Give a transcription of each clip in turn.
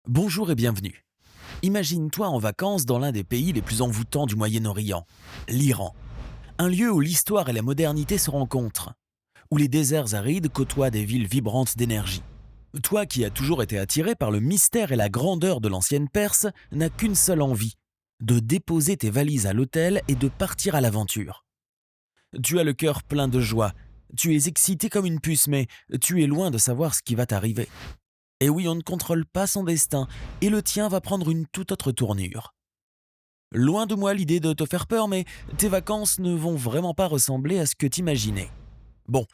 Bonjour et bienvenue. Imagine-toi en vacances dans l'un des pays les plus envoûtants du Moyen-Orient, l'Iran. Un lieu où l'histoire et la modernité se rencontrent, où les déserts arides côtoient des villes vibrantes d'énergie. Toi qui as toujours été attiré par le mystère et la grandeur de l'ancienne Perse, n'as qu'une seule envie, de déposer tes valises à l'hôtel et de partir à l'aventure. Tu as le cœur plein de joie, tu es excité comme une puce, mais tu es loin de savoir ce qui va t'arriver. Et oui, on ne contrôle pas son destin, et le tien va prendre une toute autre tournure. Loin de moi l'idée de te faire peur, mais tes vacances ne vont vraiment pas ressembler à ce que t'imaginais. Bon,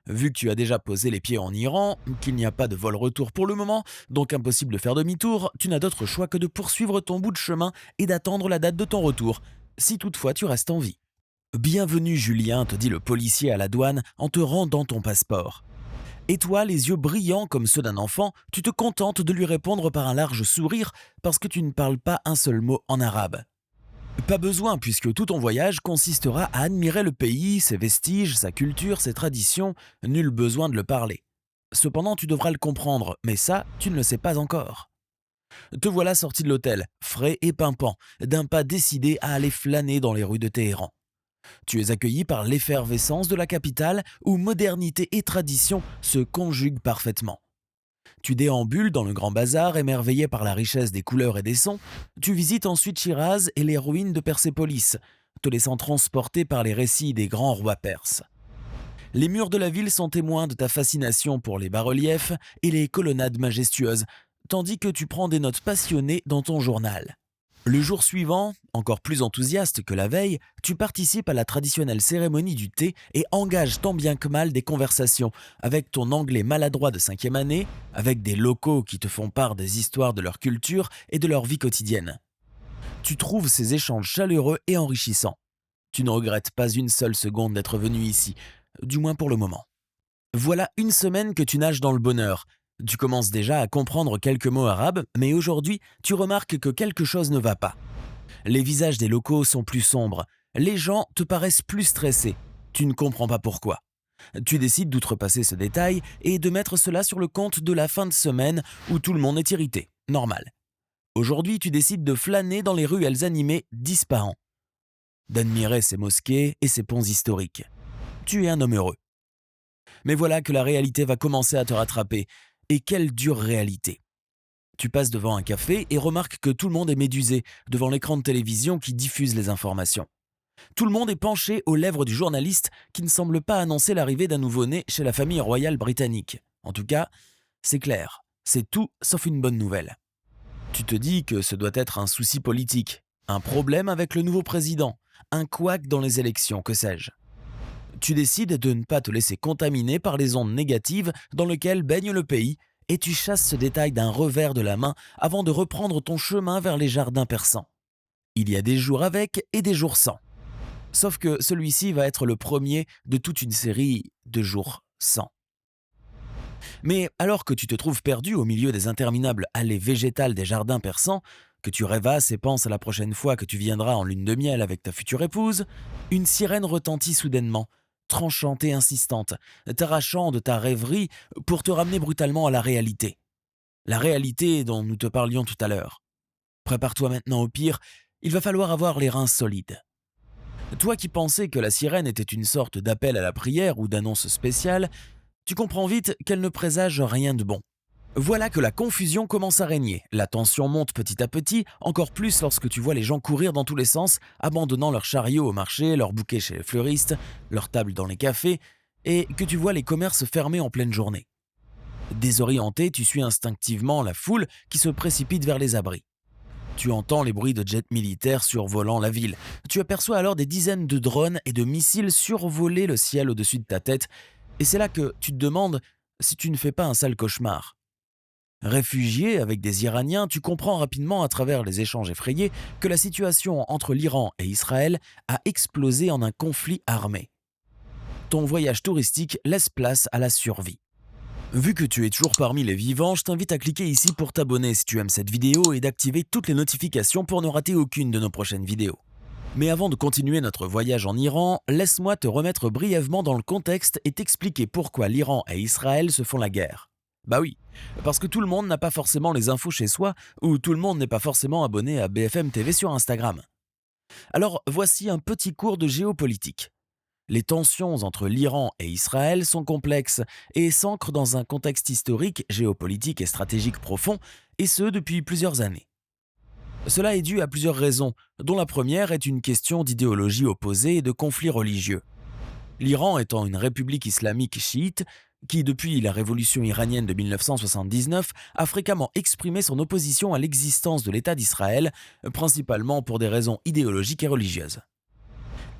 vu que tu as déjà posé les pieds en Iran, qu'il n'y a pas de vol retour pour le moment, donc impossible de faire demi-tour, tu n'as d'autre choix que de poursuivre ton bout de chemin et d'attendre la date de ton retour, si toutefois tu restes en vie. Bienvenue Julien, te dit le policier à la douane en te rendant ton passeport. Et toi, les yeux brillants comme ceux d'un enfant, tu te contentes de lui répondre par un large sourire parce que tu ne parles pas un seul mot en arabe. Pas besoin puisque tout ton voyage consistera à admirer le pays, ses vestiges, sa culture, ses traditions, nul besoin de le parler. Cependant, tu devras le comprendre, mais ça, tu ne le sais pas encore. Te voilà sorti de l'hôtel, frais et pimpant, d'un pas décidé à aller flâner dans les rues de Téhéran. Tu es accueilli par l'effervescence de la capitale où modernité et tradition se conjuguent parfaitement. Tu déambules dans le grand bazar émerveillé par la richesse des couleurs et des sons. Tu visites ensuite Shiraz et les ruines de Persépolis, te laissant transporter par les récits des grands rois perses. Les murs de la ville sont témoins de ta fascination pour les bas-reliefs et les colonnades majestueuses, tandis que tu prends des notes passionnées dans ton journal. Le jour suivant, encore plus enthousiaste que la veille, tu participes à la traditionnelle cérémonie du thé et engages tant bien que mal des conversations avec ton anglais maladroit de 5e année, avec des locaux qui te font part des histoires de leur culture et de leur vie quotidienne. Tu trouves ces échanges chaleureux et enrichissants. Tu ne regrettes pas une seule seconde d'être venu ici, du moins pour le moment. Voilà une semaine que tu nages dans le bonheur. Tu commences déjà à comprendre quelques mots arabes, mais aujourd'hui, tu remarques que quelque chose ne va pas. Les visages des locaux sont plus sombres. Les gens te paraissent plus stressés. Tu ne comprends pas pourquoi. Tu décides d'outrepasser ce détail et de mettre cela sur le compte de la fin de semaine où tout le monde est irrité. Normal. Aujourd'hui, tu décides de flâner dans les ruelles animées d'Ispahan, d'admirer ses mosquées et ses ponts historiques. Tu es un homme heureux. Mais voilà que la réalité va commencer à te rattraper. Et quelle dure réalité. Tu passes devant un café et remarques que tout le monde est médusé devant l'écran de télévision qui diffuse les informations. Tout le monde est penché aux lèvres du journaliste qui ne semble pas annoncer l'arrivée d'un nouveau-né chez la famille royale britannique. En tout cas, c'est clair, c'est tout sauf une bonne nouvelle. Tu te dis que ce doit être un souci politique, un problème avec le nouveau président, un couac dans les élections, que sais-je. Tu décides de ne pas te laisser contaminer par les ondes négatives dans lesquelles baigne le pays et tu chasses ce détail d'un revers de la main avant de reprendre ton chemin vers les jardins persans. Il y a des jours avec et des jours sans. Sauf que celui-ci va être le premier de toute une série de jours sans. Mais alors que tu te trouves perdu au milieu des interminables allées végétales des jardins persans, que tu rêvasses et penses à la prochaine fois que tu viendras en lune de miel avec ta future épouse, une sirène retentit soudainement, tranchante et insistante, t'arrachant de ta rêverie pour te ramener brutalement à la réalité. La réalité dont nous te parlions tout à l'heure. Prépare-toi maintenant au pire, il va falloir avoir les reins solides. Toi qui pensais que la sirène était une sorte d'appel à la prière ou d'annonce spéciale, tu comprends vite qu'elle ne présage rien de bon. Voilà que la confusion commence à régner, la tension monte petit à petit, encore plus lorsque tu vois les gens courir dans tous les sens, abandonnant leurs chariots au marché, leurs bouquets chez les fleuristes, leurs tables dans les cafés, et que tu vois les commerces fermés en pleine journée. Désorienté, tu suis instinctivement la foule qui se précipite vers les abris. Tu entends les bruits de jets militaires survolant la ville. Tu aperçois alors des dizaines de drones et de missiles survoler le ciel au-dessus de ta tête, et c'est là que tu te demandes si tu ne fais pas un sale cauchemar. Réfugié avec des Iraniens, tu comprends rapidement à travers les échanges effrayés que la situation entre l'Iran et Israël a explosé en un conflit armé. Ton voyage touristique laisse place à la survie. Vu que tu es toujours parmi les vivants, je t'invite à cliquer ici pour t'abonner si tu aimes cette vidéo et d'activer toutes les notifications pour ne rater aucune de nos prochaines vidéos. Mais avant de continuer notre voyage en Iran, laisse-moi te remettre brièvement dans le contexte et t'expliquer pourquoi l'Iran et Israël se font la guerre. Bah oui, parce que tout le monde n'a pas forcément les infos chez soi, ou tout le monde n'est pas forcément abonné à BFM TV sur Instagram. Alors voici un petit cours de géopolitique. Les tensions entre l'Iran et Israël sont complexes et s'ancrent dans un contexte historique, géopolitique et stratégique profond, et ce depuis plusieurs années. Cela est dû à plusieurs raisons, dont la première est une question d'idéologie opposée et de conflits religieux. L'Iran étant une république islamique chiite, qui depuis la révolution iranienne de 1979 a fréquemment exprimé son opposition à l'existence de l'État d'Israël, principalement pour des raisons idéologiques et religieuses.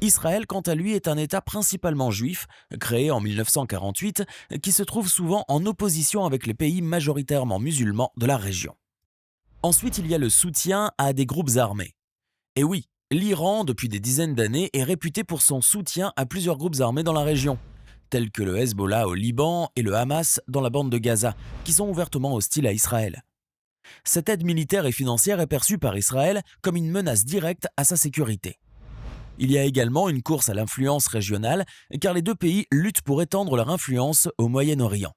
Israël, quant à lui, est un État principalement juif, créé en 1948, qui se trouve souvent en opposition avec les pays majoritairement musulmans de la région. Ensuite, il y a le soutien à des groupes armés. Et oui, l'Iran, depuis des dizaines d'années, est réputé pour son soutien à plusieurs groupes armés dans la région, tels que le Hezbollah au Liban et le Hamas dans la bande de Gaza, qui sont ouvertement hostiles à Israël. Cette aide militaire et financière est perçue par Israël comme une menace directe à sa sécurité. Il y a également une course à l'influence régionale, car les deux pays luttent pour étendre leur influence au Moyen-Orient.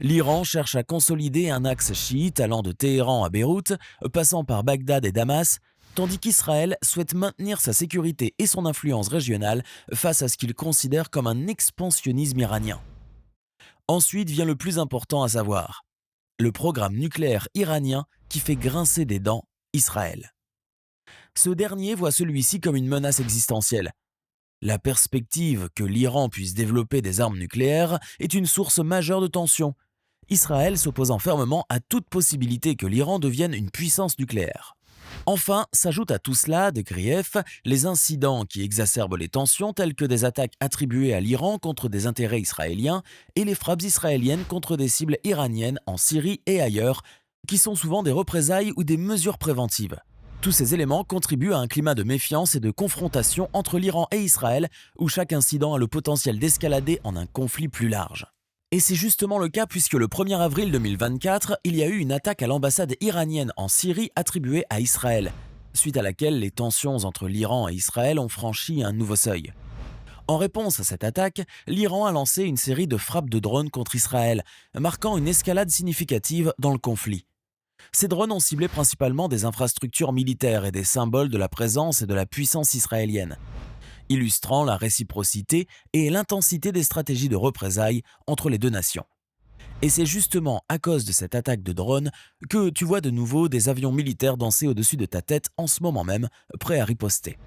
L'Iran cherche à consolider un axe chiite allant de Téhéran à Beyrouth, passant par Bagdad et Damas, tandis qu'Israël souhaite maintenir sa sécurité et son influence régionale face à ce qu'il considère comme un expansionnisme iranien. Ensuite vient le plus important à savoir, le programme nucléaire iranien qui fait grincer des dents Israël. Ce dernier voit celui-ci comme une menace existentielle. La perspective que l'Iran puisse développer des armes nucléaires est une source majeure de tension, Israël s'opposant fermement à toute possibilité que l'Iran devienne une puissance nucléaire. Enfin, s'ajoutent à tout cela des griefs, les incidents qui exacerbent les tensions tels que des attaques attribuées à l'Iran contre des intérêts israéliens et les frappes israéliennes contre des cibles iraniennes en Syrie et ailleurs, qui sont souvent des représailles ou des mesures préventives. Tous ces éléments contribuent à un climat de méfiance et de confrontation entre l'Iran et Israël, où chaque incident a le potentiel d'escalader en un conflit plus large. Et c'est justement le cas puisque le 1er avril 2024, il y a eu une attaque à l'ambassade iranienne en Syrie attribuée à Israël, suite à laquelle les tensions entre l'Iran et Israël ont franchi un nouveau seuil. En réponse à cette attaque, l'Iran a lancé une série de frappes de drones contre Israël, marquant une escalade significative dans le conflit. Ces drones ont ciblé principalement des infrastructures militaires et des symboles de la présence et de la puissance israélienne, illustrant la réciprocité et l'intensité des stratégies de représailles entre les deux nations. Et c'est justement à cause de cette attaque de drones que tu vois de nouveau des avions militaires danser au-dessus de ta tête en ce moment même, prêts à riposter.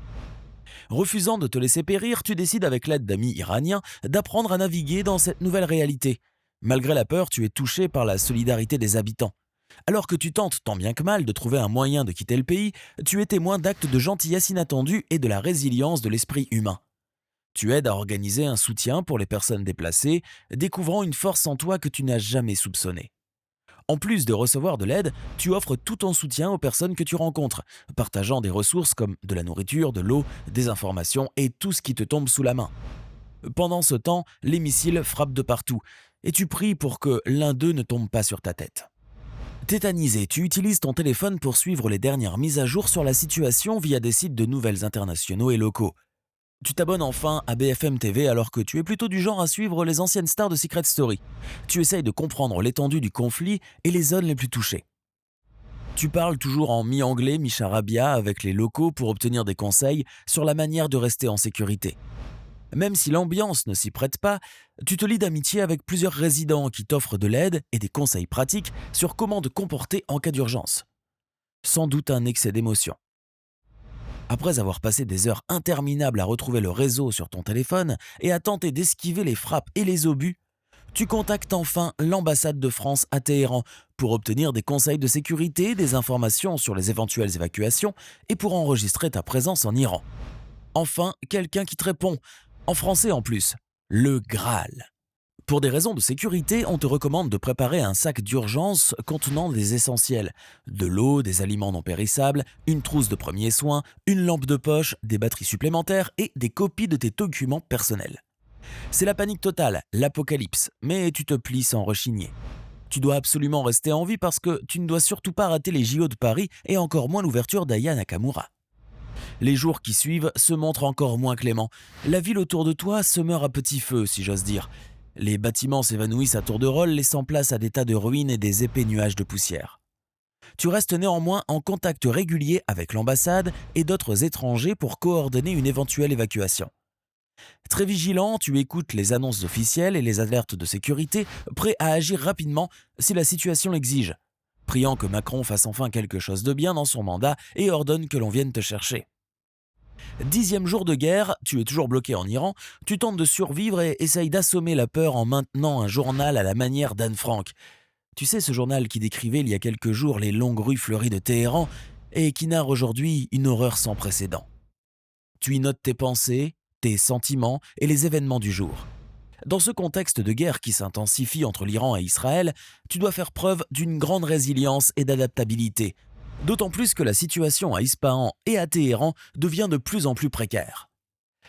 Refusant de te laisser périr, tu décides avec l'aide d'amis iraniens d'apprendre à naviguer dans cette nouvelle réalité. Malgré la peur, tu es touché par la solidarité des habitants. Alors que tu tentes tant bien que mal de trouver un moyen de quitter le pays, tu es témoin d'actes de gentillesse inattendus et de la résilience de l'esprit humain. Tu aides à organiser un soutien pour les personnes déplacées, découvrant une force en toi que tu n'as jamais soupçonnée. En plus de recevoir de l'aide, tu offres tout ton soutien aux personnes que tu rencontres, partageant des ressources comme de la nourriture, de l'eau, des informations et tout ce qui te tombe sous la main. Pendant ce temps, les missiles frappent de partout, et tu pries pour que l'un d'eux ne tombe pas sur ta tête. Tétanisé, tu utilises ton téléphone pour suivre les dernières mises à jour sur la situation via des sites de nouvelles internationaux et locaux. Tu t'abonnes enfin à BFM TV alors que tu es plutôt du genre à suivre les anciennes stars de Secret Story. Tu essayes de comprendre l'étendue du conflit et les zones les plus touchées. Tu parles toujours en mi-anglais, mi-charabia avec les locaux pour obtenir des conseils sur la manière de rester en sécurité. Même si l'ambiance ne s'y prête pas, tu te lis d'amitié avec plusieurs résidents qui t'offrent de l'aide et des conseils pratiques sur comment te comporter en cas d'urgence. Sans doute un excès d'émotion. Après avoir passé des heures interminables à retrouver le réseau sur ton téléphone et à tenter d'esquiver les frappes et les obus, tu contactes enfin l'ambassade de France à Téhéran pour obtenir des conseils de sécurité, des informations sur les éventuelles évacuations et pour enregistrer ta présence en Iran. Enfin, quelqu'un qui te répond, en français en plus, le Graal. Pour des raisons de sécurité, on te recommande de préparer un sac d'urgence contenant des essentiels, de l'eau, des aliments non périssables, une trousse de premiers soins, une lampe de poche, des batteries supplémentaires et des copies de tes documents personnels. C'est la panique totale, l'apocalypse, mais tu te plies sans rechigner. Tu dois absolument rester en vie parce que tu ne dois surtout pas rater les JO de Paris et encore moins l'ouverture d'Aya Nakamura. Les jours qui suivent se montrent encore moins cléments. La ville autour de toi se meurt à petit feu, si j'ose dire. Les bâtiments s'évanouissent à tour de rôle, laissant place à des tas de ruines et des épais nuages de poussière. Tu restes néanmoins en contact régulier avec l'ambassade et d'autres étrangers pour coordonner une éventuelle évacuation. Très vigilant, tu écoutes les annonces officielles et les alertes de sécurité, prêt à agir rapidement si la situation l'exige, priant que Macron fasse enfin quelque chose de bien dans son mandat et ordonne que l'on vienne te chercher. 10e jour de guerre, tu es toujours bloqué en Iran, tu tentes de survivre et essayes d'assommer la peur en maintenant un journal à la manière d'Anne Frank. Tu sais, ce journal qui décrivait il y a quelques jours les longues rues fleuries de Téhéran et qui narre aujourd'hui une horreur sans précédent. Tu y notes tes pensées, tes sentiments et les événements du jour. Dans ce contexte de guerre qui s'intensifie entre l'Iran et Israël, tu dois faire preuve d'une grande résilience et d'adaptabilité, d'autant plus que la situation à Ispahan et à Téhéran devient de plus en plus précaire.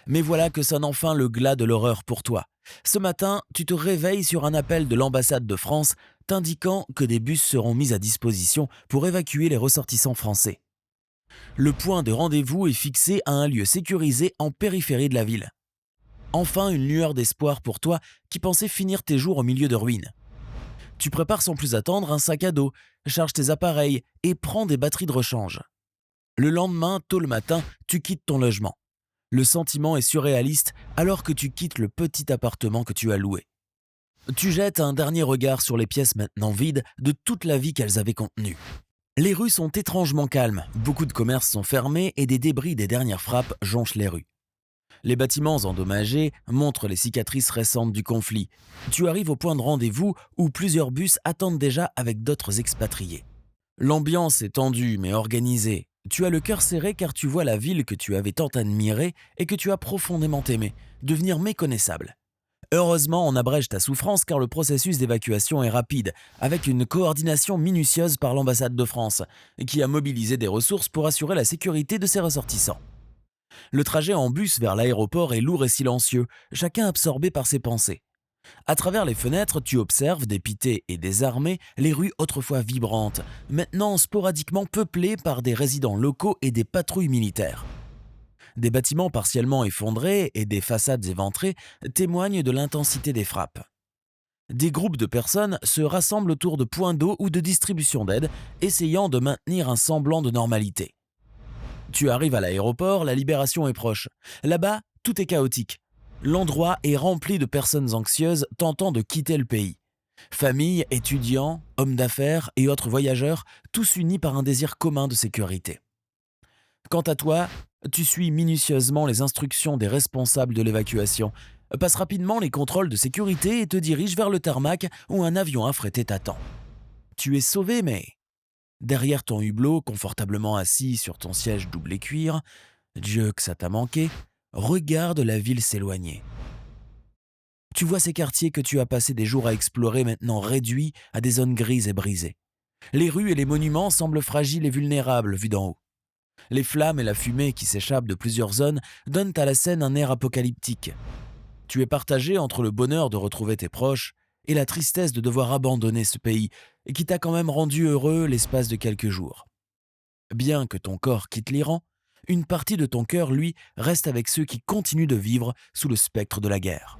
Mais voilà que sonne enfin le glas de l'horreur pour toi. Ce matin, tu te réveilles sur un appel de l'ambassade de France t'indiquant que des bus seront mis à disposition pour évacuer les ressortissants français. Le point de rendez-vous est fixé à un lieu sécurisé en périphérie de la ville. Enfin, une lueur d'espoir pour toi qui pensais finir tes jours au milieu de ruines. Tu prépares sans plus attendre un sac à dos, charges tes appareils et prends des batteries de rechange. Le lendemain, tôt le matin, tu quittes ton logement. Le sentiment est surréaliste alors que tu quittes le petit appartement que tu as loué. Tu jettes un dernier regard sur les pièces maintenant vides de toute la vie qu'elles avaient contenue. Les rues sont étrangement calmes, beaucoup de commerces sont fermés et des débris des dernières frappes jonchent les rues. Les bâtiments endommagés montrent les cicatrices récentes du conflit. Tu arrives au point de rendez-vous où plusieurs bus attendent déjà avec d'autres expatriés. L'ambiance est tendue mais organisée. Tu as le cœur serré car tu vois la ville que tu avais tant admirée et que tu as profondément aimée devenir méconnaissable. Heureusement, on abrège ta souffrance car le processus d'évacuation est rapide, avec une coordination minutieuse par l'ambassade de France, qui a mobilisé des ressources pour assurer la sécurité de ses ressortissants. Le trajet en bus vers l'aéroport est lourd et silencieux, chacun absorbé par ses pensées. À travers les fenêtres, tu observes, dépité et désarmé, les rues autrefois vibrantes, maintenant sporadiquement peuplées par des résidents locaux et des patrouilles militaires. Des bâtiments partiellement effondrés et des façades éventrées témoignent de l'intensité des frappes. Des groupes de personnes se rassemblent autour de points d'eau ou de distribution d'aide, essayant de maintenir un semblant de normalité. Tu arrives à l'aéroport, la libération est proche. Là-bas, tout est chaotique. L'endroit est rempli de personnes anxieuses tentant de quitter le pays. Familles, étudiants, hommes d'affaires et autres voyageurs, tous unis par un désir commun de sécurité. Quant à toi, tu suis minutieusement les instructions des responsables de l'évacuation, passe rapidement les contrôles de sécurité et te dirige vers le tarmac où un avion affrété t'attend. Tu es sauvé, mais derrière ton hublot, confortablement assis sur ton siège doublé cuir, Dieu que ça t'a manqué, regarde la ville s'éloigner. Tu vois ces quartiers que tu as passé des jours à explorer maintenant réduits à des zones grises et brisées. Les rues et les monuments semblent fragiles et vulnérables vus d'en haut. Les flammes et la fumée qui s'échappent de plusieurs zones donnent à la scène un air apocalyptique. Tu es partagé entre le bonheur de retrouver tes proches et la tristesse de devoir abandonner ce pays qui t'a quand même rendu heureux l'espace de quelques jours. Bien que ton corps quitte l'Iran, une partie de ton cœur, lui, reste avec ceux qui continuent de vivre sous le spectre de la guerre.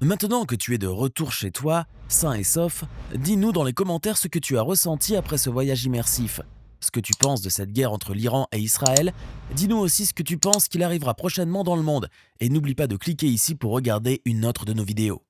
Maintenant que tu es de retour chez toi, sain et sauf, dis-nous dans les commentaires ce que tu as ressenti après ce voyage immersif. Ce que tu penses de cette guerre entre l'Iran et Israël. Dis-nous aussi ce que tu penses qu'il arrivera prochainement dans le monde. Et n'oublie pas de cliquer ici pour regarder une autre de nos vidéos.